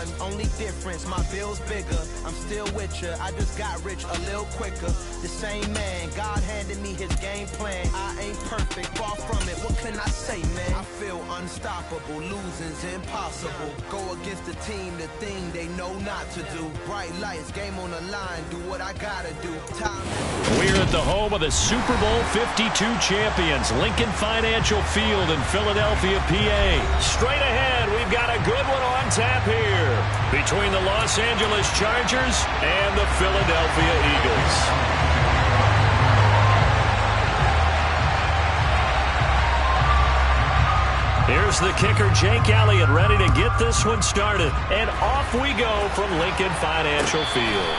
one, only difference, my bill's bigger. I'm still with ya, I just got rich a little quicker. The same man, God handed me his game plan. I ain't perfect, far from it, what can I say, man? I feel unstoppable, losing's impossible. Go against the team, the thing they know not to do. Bright lights, game on the line, do what I gotta do. Time. We're at the home of the Super Bowl 52 champions, Lincoln Financial Field in Philadelphia, PA. Straight ahead, we've got a good one on tap here between the Los Angeles Chargers and the Philadelphia Eagles. Here's the kicker, Jake Elliott, ready to get this one started. And off we go from Lincoln Financial Field.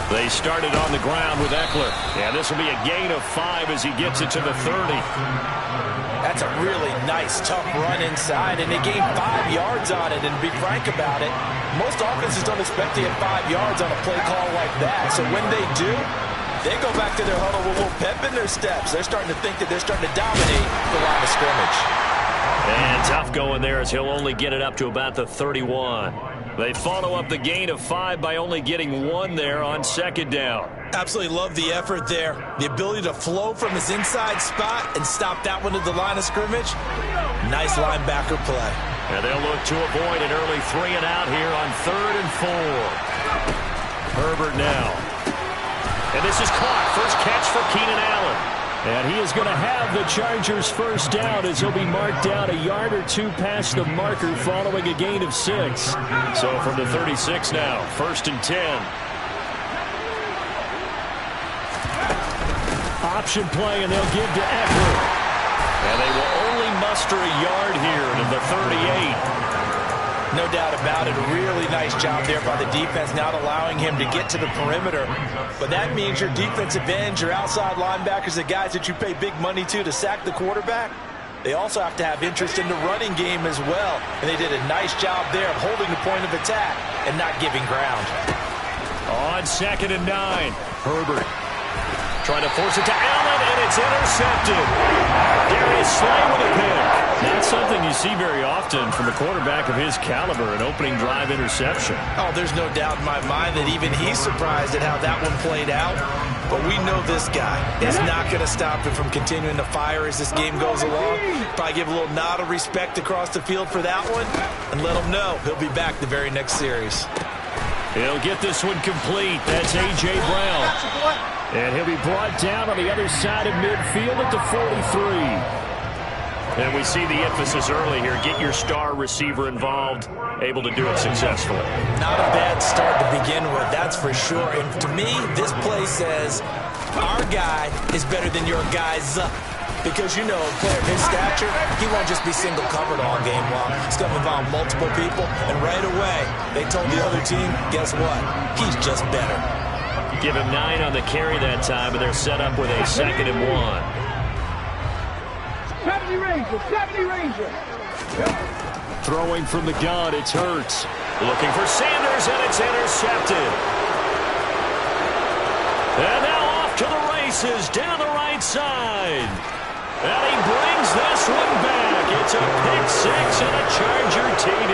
They started on the ground with Eckler. Yeah, this will be a gain of 5 as he gets it to the 30. That's a really nice, tough run inside, and they gained 5 yards on it. And to be frank about it, most offenses don't expect to get 5 yards on a play call like that. So when they do, they go back to their huddle with a little pep in their steps. They're starting to think that they're starting to dominate the line of scrimmage. And tough going there as he'll only get it up to about the 31. They follow up the gain of 5 by only getting 1 there on second down. Absolutely love the effort there. The ability to flow from his inside spot and stop that one at the line of scrimmage. Nice linebacker play. And they'll look to avoid an early 3 and out here on 3rd and 4. Herbert now. And this is caught. First catch for Keenan Allen. And he is going to have the Chargers first down as he'll be marked down a yard or 2 past the marker following a gain of 6. So from the 36 now, 1st and 10. Option play, and they'll give to Eckler. And they will only muster a yard here to the 38. No doubt about it. A really nice job there by the defense, not allowing him to get to the perimeter. But that means your defensive ends, your outside linebackers, the guys that you pay big money to sack the quarterback, they also have to have interest in the running game as well. And they did a nice job there of holding the point of attack and not giving ground. On 2nd and 9, Herbert trying to force it to Allen, and it's intercepted. Darius Slay with a pick. Not something you see very often from a quarterback of his caliber, an opening drive interception. Oh, there's no doubt in my mind that even he's surprised at how that one played out. But we know this guy is not going to stop him from continuing to fire as this game goes along. Probably give a little nod of respect across the field for that one and let him know he'll be back the very next series. He'll get this one complete. That's A.J. Brown. And he'll be brought down on the other side of midfield at the 43. And we see the emphasis early here. Get your star receiver involved, able to do it successfully. Not a bad start to begin with, that's for sure. And to me, this play says our guy is better than your guy's. Because, you know, a player of his stature, he won't just be single covered all game long. It's going to involve multiple people. And right away, they told the other team, guess what? He's just better. Give him 9 on the carry that time, and they're set up with a 2nd and 1. 70 Ranger. Throwing from the gun, it's Hurts. Looking for Sanders, and it's intercepted. And now off to the races, down the right side. And he brings this one back. It's a pick 6 and a Charger TD.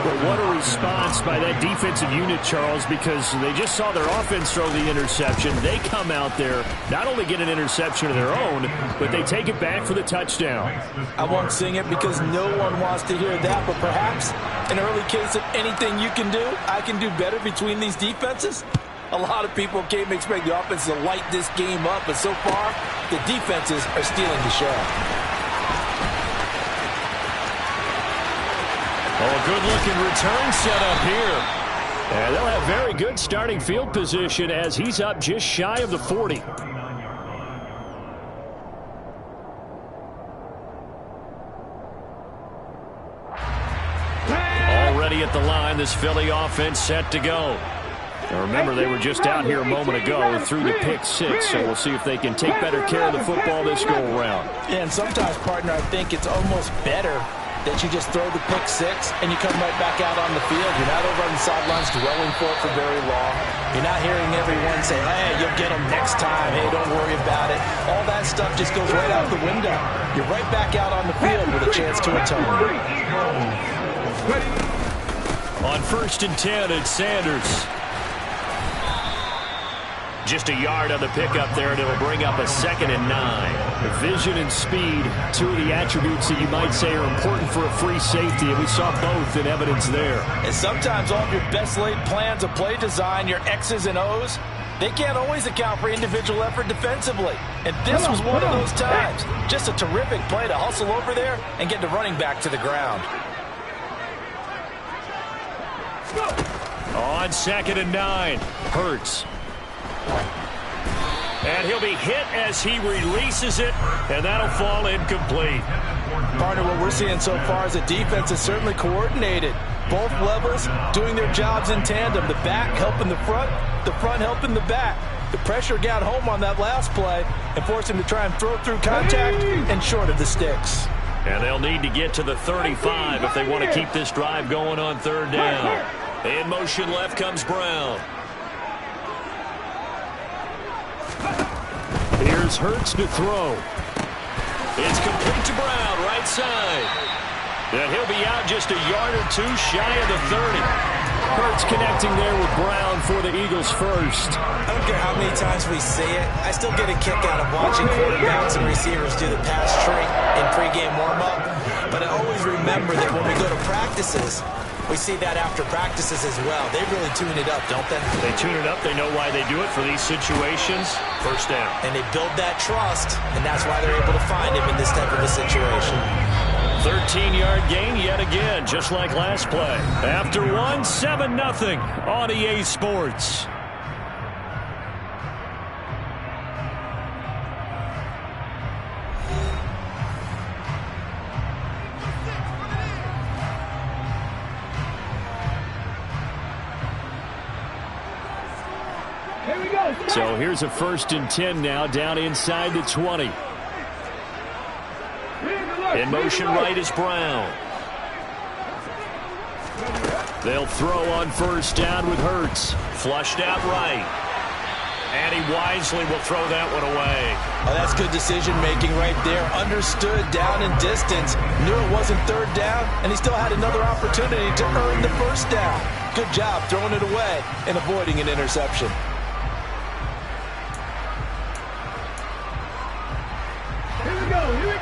But what a response by that defensive unit, Charles, because they just saw their offense throw the interception. They come out there, not only get an interception of their own, but they take it back for the touchdown. I won't sing it because no one wants to hear that, but perhaps an early case of anything you can do, I can do better between these defenses. A lot of people came to expect the offense to light this game up, but so far, the defenses are stealing the show. Oh, a good-looking return set up here. And they'll have very good starting field position as he's up just shy of the 40. ready at the line. This Philly offense set to go. Now remember, they were just out here a moment ago through the pick six, so we'll see if they can take better care of the football this go-around. Yeah, and sometimes, partner, I think it's almost better that you just throw the pick six and you come right back out on the field. You're not over on the sidelines dwelling for it for very long. You're not hearing everyone say, hey, you'll get them next time. Hey, don't worry about it. All that stuff just goes right out the window. You're right back out on the field with a chance to atone. On 1st and 10, it's Sanders. Just a yard on the pickup there, and it'll bring up a 2nd and 9. Vision and speed, two of the attributes that you might say are important for a free safety, and we saw both in evidence there. And sometimes all of your best laid plans of play design, your X's and O's, they can't always account for individual effort defensively. And this was one of those times. Just a terrific play to hustle over there and get the running back to the ground. On 2nd and 9, Hurts. And he'll be hit as he releases it, and that'll fall incomplete. Partner, what we're seeing so far is the defense is certainly coordinated. Both levels doing their jobs in tandem. The back helping the front helping the back. The pressure got home on that last play and forced him to try and throw through contact and short of the sticks. And they'll need to get to the 35 if they want to keep this drive going on 3rd down. In motion left comes Brown. Here's Hurts to throw. It's complete to Brown, right side. And he'll be out just a yard or two shy of the 30. Hurts connecting there with Brown for the Eagles first. I don't care how many times we see it. I still get a kick out of watching quarterbacks and receivers do the pass tree in pregame warm-up. But I always remember that when we go to practices, we see that after practices as well. They really tune it up, don't they? They tune it up. They know why they do it for these situations. 1st down. And they build that trust, and that's why they're able to find him in this type of a situation. 13-yard gain yet again, just like last play. After one, 7-0 on EA Sports. So here's a 1st and 10 now, down inside the 20. In motion right is Brown. They'll throw on 1st down with Hurts. Flushed out right. And he wisely will throw that one away. Oh, that's good decision-making right there. Understood down and distance. Knew it wasn't 3rd down, and he still had another opportunity to earn the 1st down. Good job throwing it away and avoiding an interception.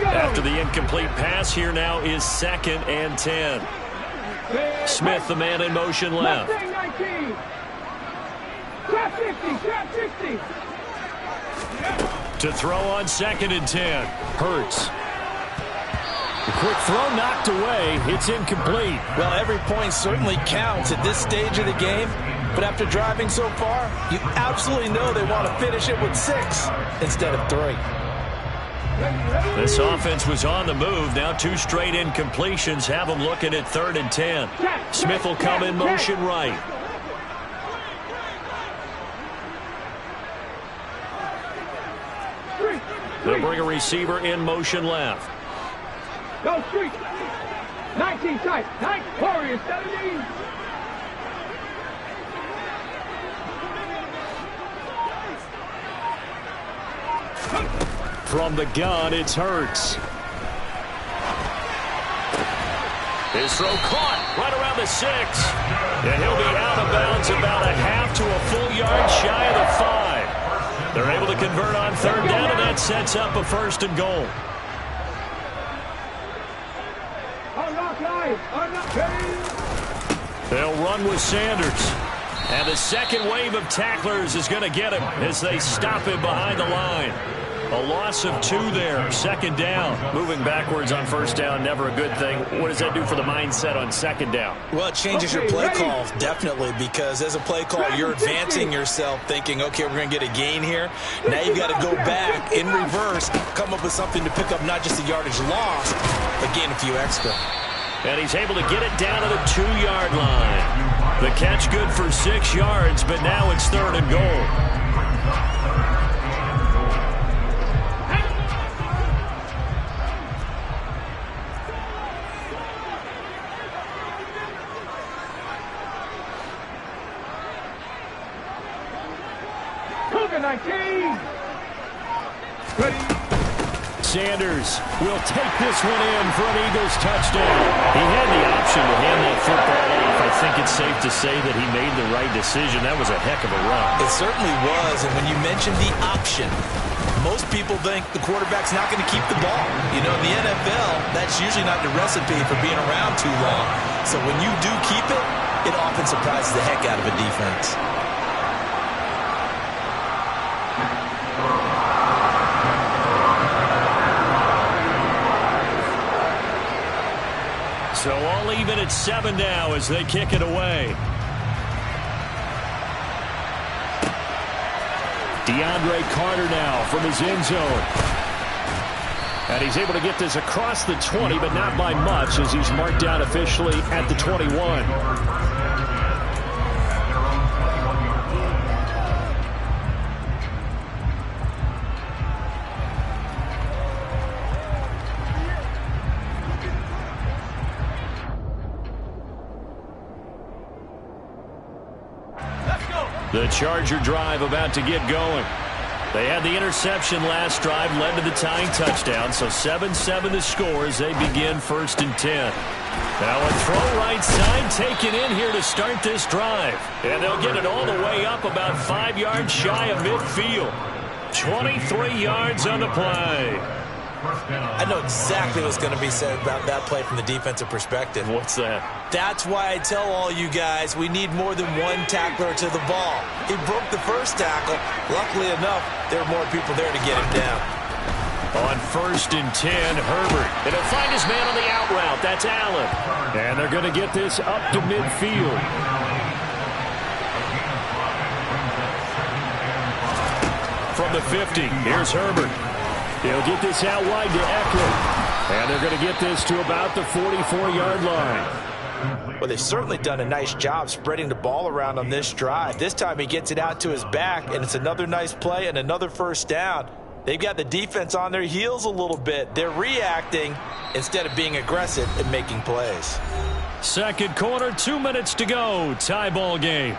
After the incomplete pass, here now is 2nd and 10. Smith, the man in motion left. To throw on 2nd and 10. Hurts. The quick throw knocked away. It's incomplete. Well, every point certainly counts at this stage of the game. But after driving so far, you absolutely know they want to finish it with 6 instead of 3. This offense was on the move. Now 2 straight incompletions have them looking at 3rd and 10. Smith will come in motion right. They'll bring a receiver in motion left. Go street. 19 tight. 9 Warriors 17. From the gun, it's Hurts. His throw caught right around the 6. And he'll be out of bounds about a half to a full yard shy of the 5. They're able to convert on 3rd down, and that sets up a 1st and goal. They'll run with Sanders. And the second wave of tacklers is going to get him as they stop him behind the line. A loss of 2 there, 2nd down. Moving backwards on 1st down, never a good thing. What does that do for the mindset on 2nd down? Well, it changes your play call, definitely, because as a play call, you're advancing yourself thinking, okay, we're going to get a gain here. Now you've got to go back in reverse, come up with something to pick up not just the yardage lost, but gain a few extra. And he's able to get it down to the 2-yard line. The catch good for 6 yards, but now it's 3rd and goal. Sanders will take this one in for an Eagles touchdown. He had the option to hand that football off. I think it's safe to say that he made the right decision. That was a heck of a run. It certainly was, and when you mentioned the option, most people think the quarterback's not going to keep the ball. You know, in the NFL, that's usually not the recipe for being around too long. So when you do keep it, it often surprises the heck out of a defense. So all even at 7 now as they kick it away. DeAndre Carter now from his end zone. And he's able to get this across the 20, but not by much as he's marked down officially at the 21. The Charger drive about to get going. They had the interception last drive, led to the tying touchdown, so 7-7 the score as they begin 1st and 10. Now a throw right side taken in here to start this drive. And they'll get it all the way up about 5 yards shy of midfield. 23 yards on the play. I know exactly what's going to be said about that play from the defensive perspective. What's that? That's why I tell all you guys we need more than one tackler to the ball. He broke the first tackle. Luckily enough, there were more people there to get him down. On 1st and 10, Herbert. And he'll find his man on the out route. That's Allen. And they're going to get this up to midfield. From the 50, here's Herbert. He'll get this out wide to Eckler. And they're going to get this to about the 44-yard line. Well, they've certainly done a nice job spreading the ball around on this drive. This time he gets it out to his back, and it's another nice play and another 1st down. They've got the defense on their heels a little bit. They're reacting instead of being aggressive and making plays. 2nd quarter, 2 minutes to go. Tie ball game.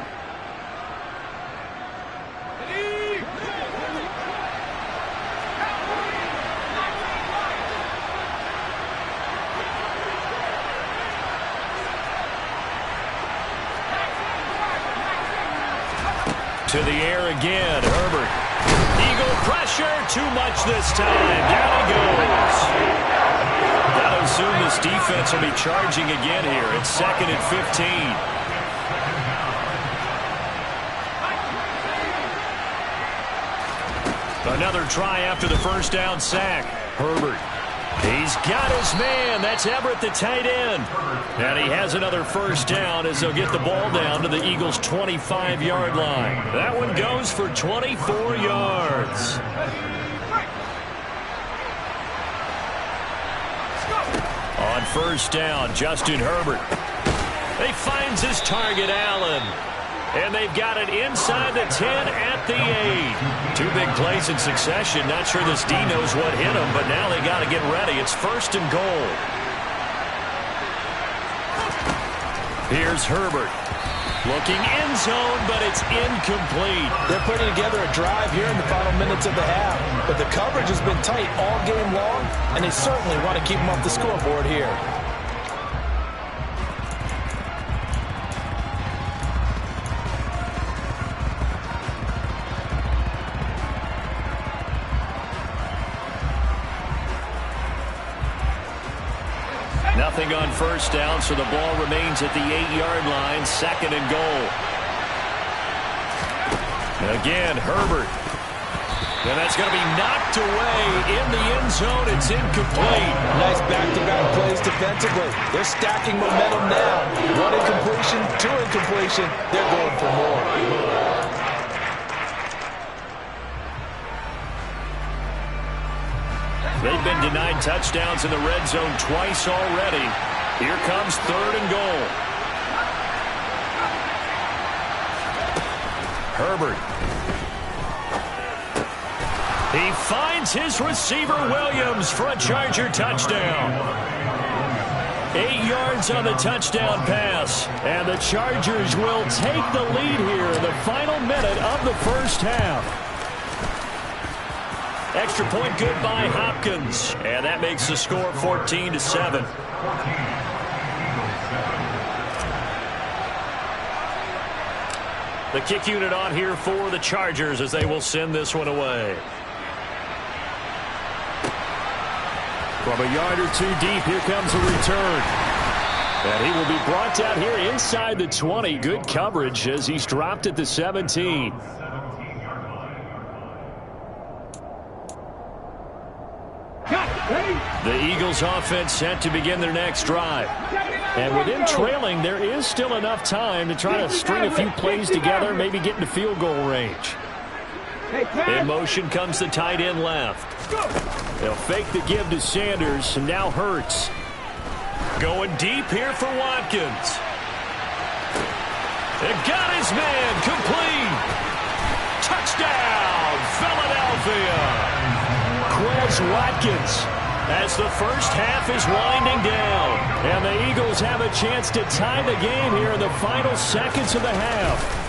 To the air again, Herbert. Eagle pressure, too much this time. Down he goes. Gotta assume this defense will be charging again here. It's 2nd and 15. Another try after the 1st down sack. Herbert. He's got his man. That's Everett, the tight end. And he has another 1st down as they'll get the ball down to the Eagles' 25-yard line. That one goes for 24 yards. On 1st down, Justin Herbert. He finds his target, Allen. And they've got it inside the 10 at the 8. 2 big plays in succession. Not sure this D knows what hit him, but now they got to get ready. It's 1st and goal. Here's Herbert. Looking end zone, but it's incomplete. They're putting together a drive here in the final minutes of the half. But the coverage has been tight all game long, and they certainly want to keep them off the scoreboard here. Nothing on 1st down, so the ball remains at the 8-yard line, 2nd and goal. Again, Herbert. And that's going to be knocked away in the end zone. It's incomplete. Nice back-to-back plays defensively. They're stacking momentum now. 1 incompletion, 2 incompletion. They're going for more. They've been denied touchdowns in the red zone twice already. Here comes 3rd and goal. Herbert. He finds his receiver Williams for a Charger touchdown. 8 yards on the touchdown pass. And the Chargers will take the lead here in the final minute of the first half. Extra point good by Hopkins. And that makes the score 14-7. The kick unit on here for the Chargers as they will send this one away. From a yard or 2 deep, here comes a return. And he will be brought down here inside the 20. Good coverage as he's dropped at the 17. The Eagles offense set to begin their next drive. And with him trailing, there is still enough time to try to string a few plays together, maybe get into field goal range. In motion comes the tight end left. They'll fake the give to Sanders, and now Hurts. Going deep here for Watkins. It got his man complete. Touchdown, Philadelphia. Quez Watkins as the first half is winding down. And the Eagles have a chance to tie the game here in the final seconds of the half.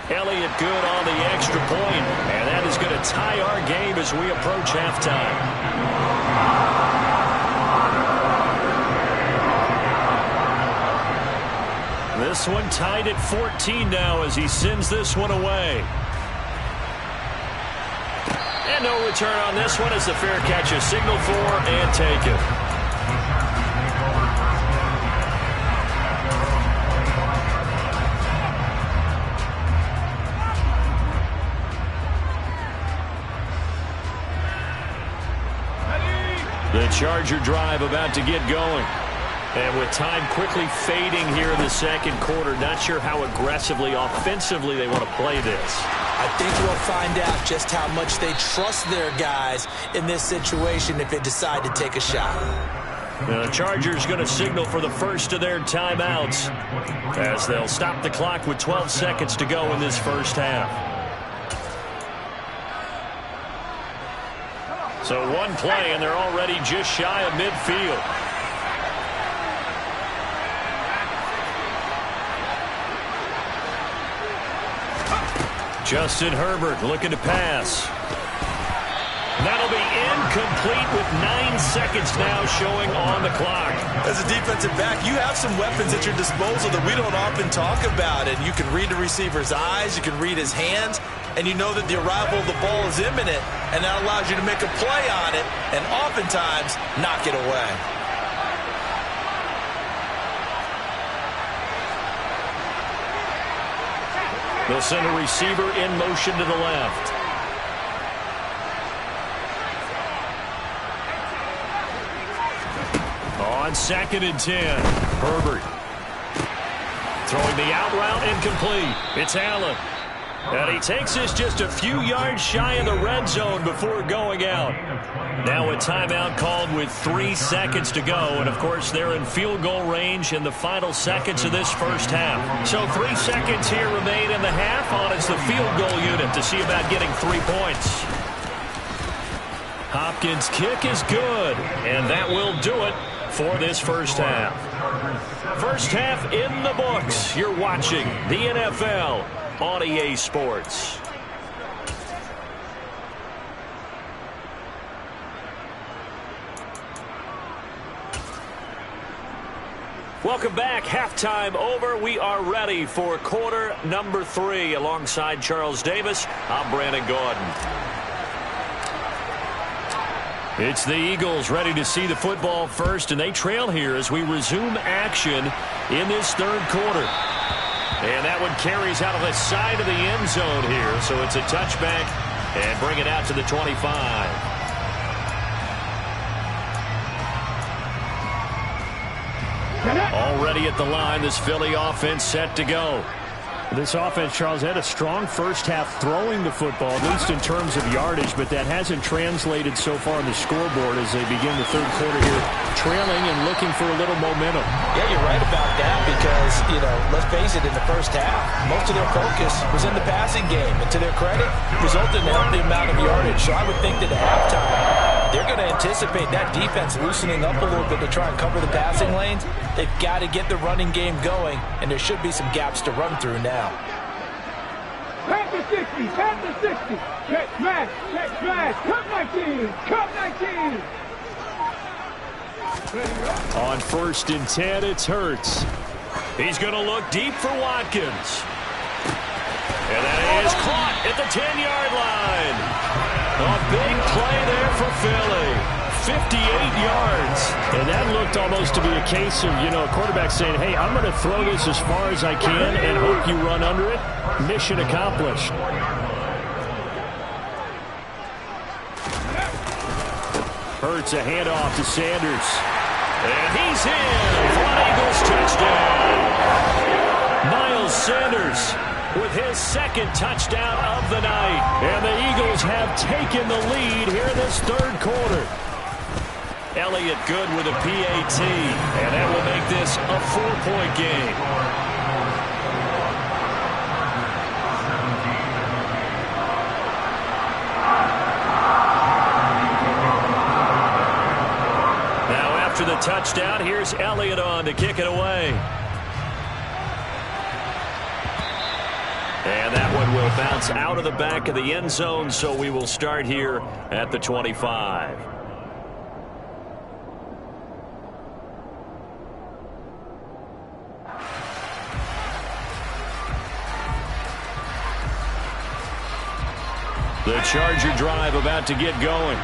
Elliott good on the extra point, and that is going to tie our game as we approach halftime. This one tied at 14 now as he sends this one away. And no return on this one as the fair catch is signaled for and taken. The Charger drive about to get going. And with time quickly fading here in the second quarter, not sure how aggressively, offensively they want to play this. I think we'll find out just how much they trust their guys in this situation if they decide to take a shot. The Chargers going to signal for the first of their timeouts as they'll stop the clock with 12 seconds to go in this first half. So one play, and they're already just shy of midfield. Justin Herbert looking to pass. That'll be incomplete with 9 seconds now showing on the clock. As a defensive back, you have some weapons at your disposal that we don't often talk about. And you can read the receiver's eyes, you can read his hands, and you know that the arrival of the ball is imminent, and that allows you to make a play on it and oftentimes knock it away. They'll send a receiver in motion to the left. On 2nd and 10, Herbert. Throwing the out route incomplete. It's Allen. And he takes this just a few yards shy of the red zone before going out. Now a timeout called with 3 seconds to go. And, of course, they're in field goal range in the final seconds of this first half. So 3 seconds here remain in the half on it's the field goal unit to see about getting 3 points. Hopkins' kick is good, and that will do it for this first half. First half in the books. You're watching the NFL on EA Sports. Welcome back. Halftime over. We are ready for quarter number 3. Alongside Charles Davis, I'm Brandon Gordon. It's the Eagles ready to see the football first, and they trail here as we resume action in this third quarter. And that one carries out of the side of the end zone here, so it's a touchback and bring it out to the 25. Already at the line, this Philly offense set to go. This offense, Charles, had a strong first half throwing the football, at least in terms of yardage, but that hasn't translated so far on the scoreboard as they begin the third quarter here, trailing and looking for a little momentum. Yeah, you're right about that because, let's face it, in the first half, most of their focus was in the passing game. And to their credit, resulted in a healthy amount of yardage. So I would think that at halftime, they're going to anticipate that defense loosening up a little bit to try and cover the passing lanes. They've got to get the running game going, and there should be some gaps to run through now. Pass the 60, pass the 60. Check smash, cut 19, cut 19. On 1st and 10, it's Hurts. He's going to look deep for Watkins. And that is caught at the 10-yard line. A big play there for Philly. 58 yards. And that looked almost to be a case of, a quarterback saying, hey, I'm going to throw this as far as I can and hope you run under it. Mission accomplished. Hurts a handoff to Sanders. And he's in for an Eagles touchdown. Miles Sanders with his second touchdown of the night. And the Eagles have taken the lead here in this third quarter. Elliott good with a PAT. And that will make this a 4-point game. Now after the touchdown, here's Elliott on to kick it away. And that one will bounce out of the back of the end zone, so we will start here at the 25. The Charger drive about to get going.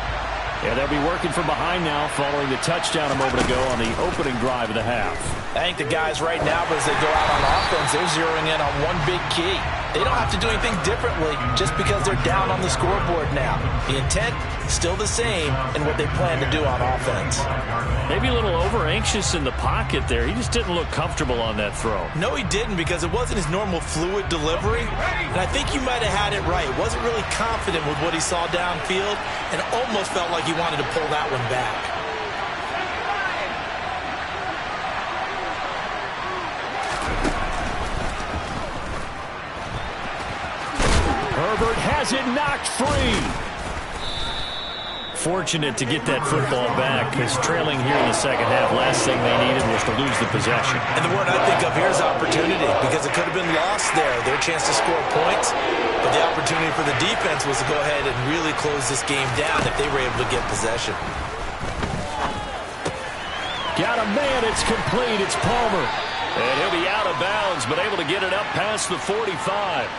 And they'll be working from behind now following the touchdown a moment ago on the opening drive of the half. I think the guys right now, as they go out on offense, they're zeroing in on one big key. They don't have to do anything differently just because they're down on the scoreboard now. The intent, still the same in what they plan to do on offense. Maybe a little over-anxious in the pocket there. He just didn't look comfortable on that throw. No, he didn't, because it wasn't his normal fluid delivery. And I think you might have had it right. Wasn't really confident with what he saw downfield and almost felt like he wanted to pull that one back. Herbert has it knocked free. Fortunate to get that football back, because trailing here in the second half, last thing they needed was to lose the possession. And the word I think of here is opportunity, because it could have been lost there. Their chance to score points, but the opportunity for the defense was to go ahead and really close this game down if they were able to get possession. Got a man, it's complete, it's Palmer. And he'll be out of bounds, but able to get it up past the 45.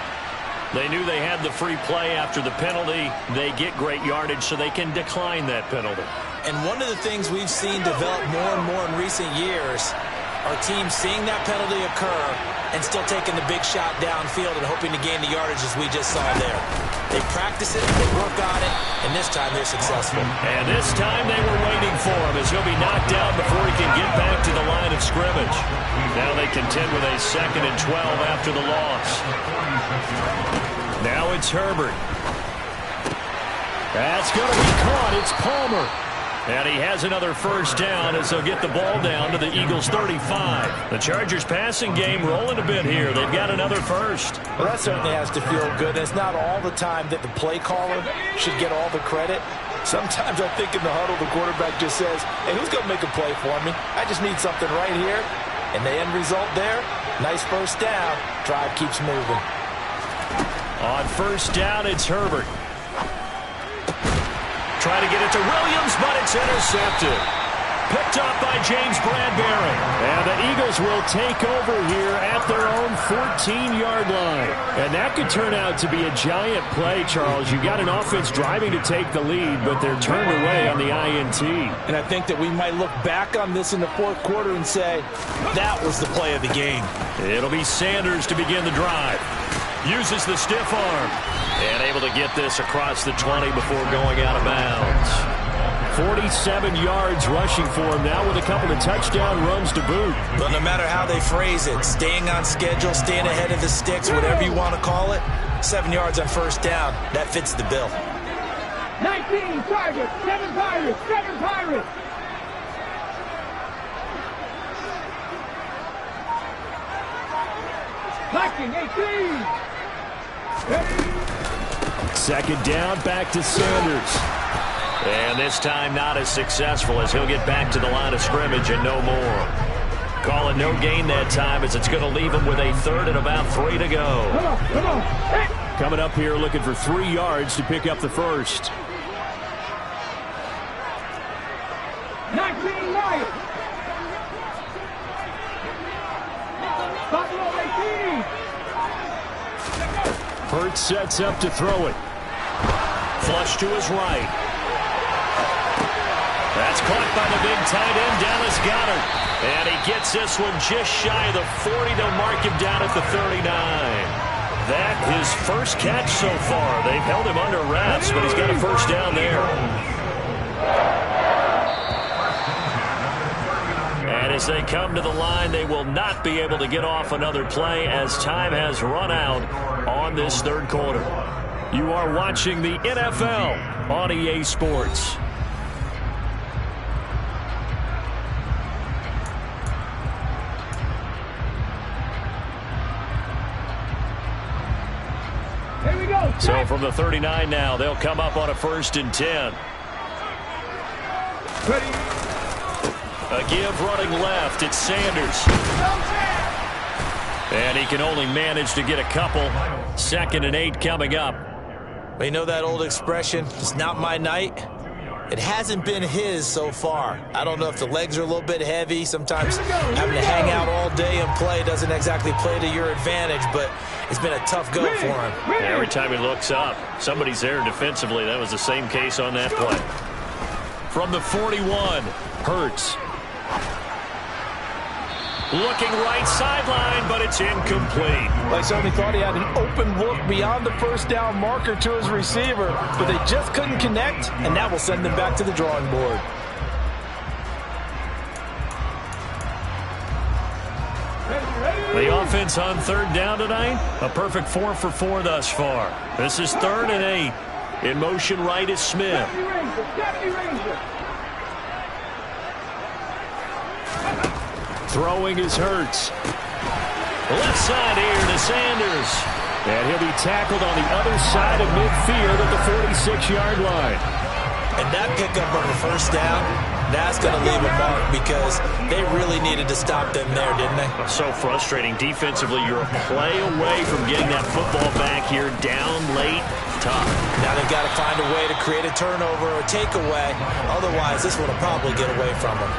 They knew they had the free play after the penalty. They get great yardage, so they can decline that penalty. And one of the things we've seen develop more and more in recent years are teams seeing that penalty occur and still taking the big shot downfield and hoping to gain the yardage as we just saw there. They practice it, they work on it, and this time they're successful. And this time they were waiting for him as he'll be knocked down before he can get back to the line of scrimmage. Now they contend with a 2nd and 12 after the loss. Now it's Herbert. That's going to be caught. It's Palmer. And he has another first down as they'll get the ball down to the Eagles' 35. The Chargers' passing game rolling a bit here. They've got another first. Well, that certainly has to feel good. It's not all the time that the play caller should get all the credit. Sometimes I think in the huddle, the quarterback just says, hey, who's going to make a play for me? I just need something right here. And the end result there, nice first down. Drive keeps moving. On first down, it's Herbert. Trying to get it to Williams, but it's intercepted. Picked up by James Bradbury. And the Eagles will take over here at their own 14-yard line. And that could turn out to be a giant play, Charles. You got an offense driving to take the lead, but they're turned away on the INT. And I think that we might look back on this in the fourth quarter and say, that was the play of the game. It'll be Sanders to begin the drive. Uses the stiff arm. And able to get this across the 20 before going out of bounds. 47 yards rushing for him now with a couple of touchdown runs to boot. But no matter how they phrase it, staying on schedule, staying ahead of the sticks, whatever you want to call it, 7 yards on first down, that fits the bill. 19 Tigers, 7 Pirates, 7 Pirates. Blocking 18. Second down, back to Sanders. And this time not as successful as he'll get back to the line of scrimmage and no more. Call it no gain that time as it's going to leave him with a third and about 3 to go. Come on. Hey. Coming up here looking for 3 yards to pick up the first. 19 Lions. Buffalo 18. Hurts sets up to throw it. Flush to his right. That's caught by the big tight end, Dallas Goedert. And he gets this one just shy of the 40. They'll mark him down at the 39. That his first catch so far. They've held him under wraps, but he's got a first down there. And as they come to the line, they will not be able to get off another play as time has run out on this third quarter. You are watching the NFL on EA Sports. Here we go. So from the 39 now, they'll come up on a 1st and 10. Ready. A give running left. It's Sanders. And he can only manage to get a couple. 2nd and 8 coming up. But you know that old expression, it's not my night? It hasn't been his so far. I don't know if the legs are a little bit heavy. Sometimes having to hang out all day and play doesn't exactly play to your advantage, but it's been a tough go for him. Every time he looks up, somebody's there defensively. That was the same case on that play. From the 41, Hurts. Looking right sideline, but it's incomplete. Like certainly thought he had an open look beyond the first down marker to his receiver, but they just couldn't connect, and that will send them back to the drawing board. The offense on 3rd down tonight, a perfect 4 for 4 thus far. This is 3rd and 8. In motion right is Smith. Throwing is Hurts. Left side here to Sanders. And he'll be tackled on the other side of midfield at the 46-yard line. And that pickup of a first down, that's going to leave a mark because they really needed to stop them there, didn't they? So frustrating. Defensively, you're a play away from getting that football back here down late. Tough. Now they've got to find a way to create a turnover or takeaway. Otherwise, this one will probably get away from them.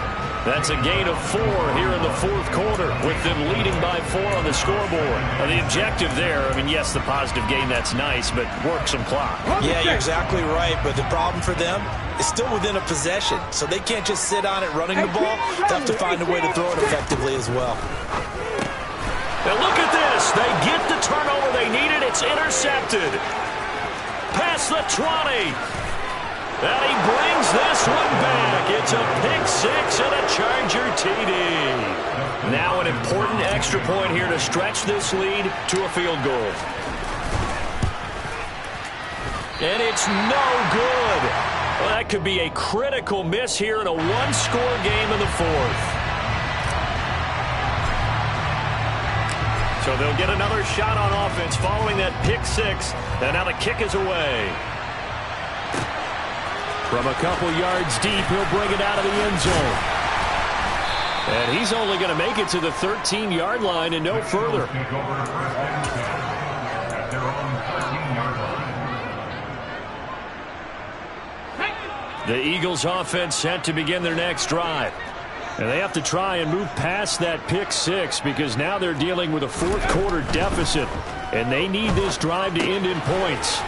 That's a gain of 4 here in the 4th quarter, with them leading by 4 on the scoreboard. The objective there, I mean, yes, the positive gain, that's nice, but work some clock. Yeah, you're exactly right, but the problem for them is still within a possession, so they can't just sit on it running the ball. They have to find a way to throw it effectively as well. Now look at this. They get the turnover they needed. It's intercepted. Past the 20. And he brings this one back. It's a pick 6 and a Charger TD. Now an important extra point here to stretch this lead to a field goal. And it's no good. Well, that could be a critical miss here in a one-score game in the 4th. So they'll get another shot on offense following that pick 6. And now the kick is away. From a couple yards deep, he'll bring it out of the end zone. And he's only going to make it to the 13-yard line and no further. The Eagles offense set to begin their next drive. And they have to try and move past that pick 6 because now they're dealing with a 4th quarter deficit. And they need this drive to end in points.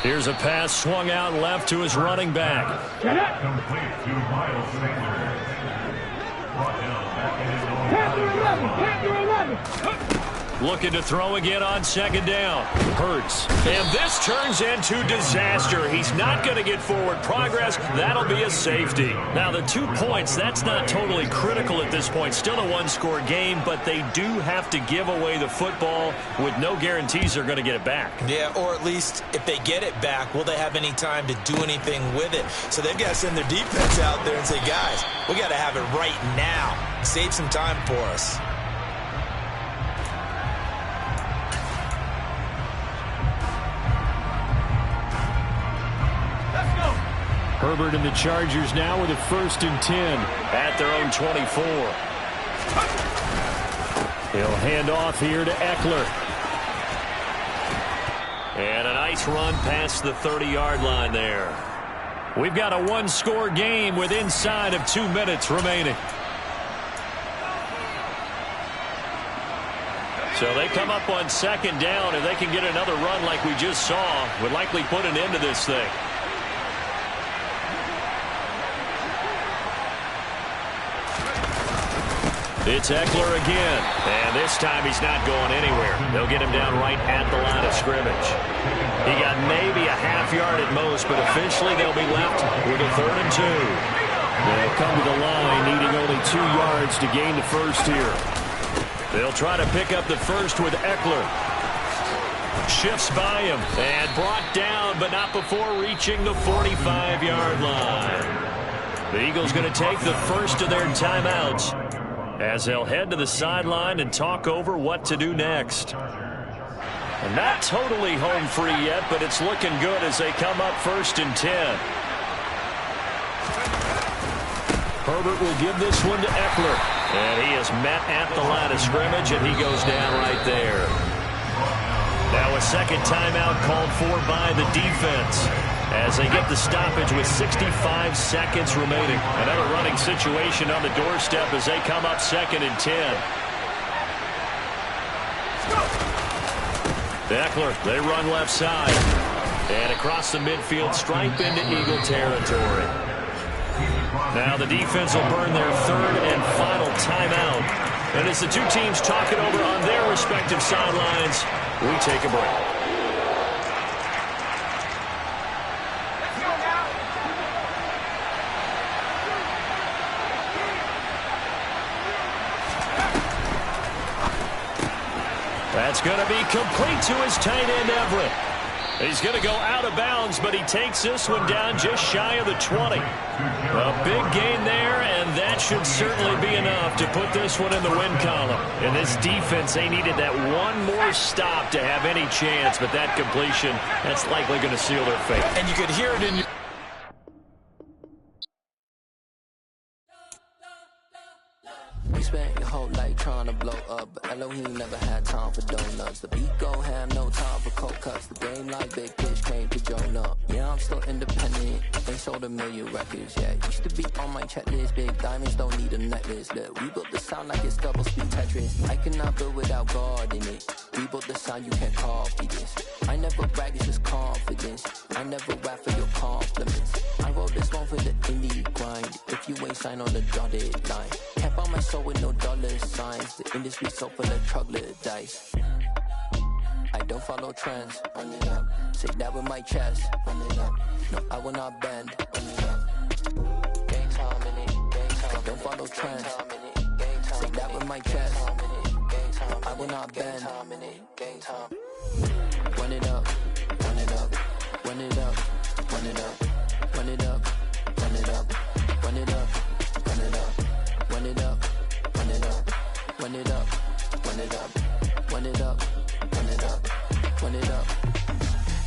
Here's a pass swung out left to his running back. Looking to throw again on second down. Hurts. And this turns into disaster. He's not going to get forward progress. That'll be a safety. Now, the 2 points, that's not totally critical at this point. Still a one-score game, but they do have to give away the football with no guarantees they're going to get it back. Yeah, or at least if they get it back, will they have any time to do anything with it? So they've got to send their defense out there and say, guys, we got to have it right now. Save some time for us. Herbert and the Chargers now with a 1st and 10 at their own 24. He'll hand off here to Eckler. And a nice run past the 30-yard line there. We've got a one-score game with inside of 2 minutes remaining. So they come up on second down, and they can get another run like we just saw. Would likely put an end to this thing. It's Eckler again, and this time he's not going anywhere. They'll get him down right at the line of scrimmage. He got maybe a half yard at most, but officially they'll be left with a 3rd and 2. They'll come to the line needing only 2 yards to gain the first here. They'll try to pick up the first with Eckler. Shifts by him and brought down, but not before reaching the 45-yard line. The Eagles going to take the first of their timeouts as they'll head to the sideline and talk over what to do next. And not totally home free yet, but it's looking good as they come up 1st and 10. Herbert will give this one to Eckler. And he is met at the line of scrimmage, and he goes down right there. Now a second timeout called for by the defense as they get the stoppage with 65 seconds remaining. Another running situation on the doorstep as they come up 2nd and 10. Eckler, they run left side. And across the midfield stripe into Eagle territory. Now the defense will burn their 3rd and final timeout. And as the two teams talk it over on their respective sidelines, we take a break. That's going to be complete to his tight end, Everett. He's going to go out of bounds, but he takes this one down just shy of the 20. A big gain there, and that should certainly be enough to put this one in the win column. In this defense, they needed that one more stop to have any chance, but that completion, that's likely going to seal their fate. And you could hear it in your... You spent your whole life trying to blow up, but Elohim never had time for donuts. The beat go ham, no time for cold cuts. The game like big fish came to Jonah. Yeah, I'm still independent. They sold 1 million records, yeah. Used to be on my checklist. Big diamonds don't need a necklace. Look, we built the sound like it's double speed Tetris. I cannot build without God in it. We built the sound, you can't copy this. I never brag, it's just confidence. I never rap for your compliments. I wrote this one for the indie grind. If you ain't signed on the dotted line, can't buy my soul with no dollar signs. The industry so full of troglodytes. I don't follow trends. Run it up. Say that with my chest. Run it up. No, I will not bend. Run it up. Gang time in it. Gang time. I don't follow trends. Say that with my chest. I will not bend. Gang time. Run it up. Run it up. Run it up. Run it up. Run it up. Run it up. Run it up. Run it up. Run it up. Run it up. Run it up. Run it up. Run it up. Run it up. Run it up.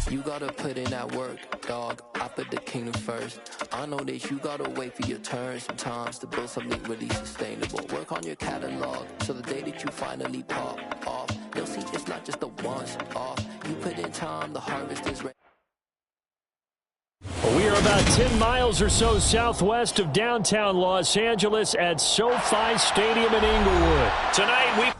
You gotta put in that work, dog. I put the kingdom first. I know that you gotta wait for your turn sometimes to build something really sustainable. Work on your catalog so the day that you finally pop off, you'll see it's not just a once off. You put in time, the harvest is ready. We are about 10 miles or so southwest of downtown Los Angeles at SoFi Stadium in Inglewood. Tonight, we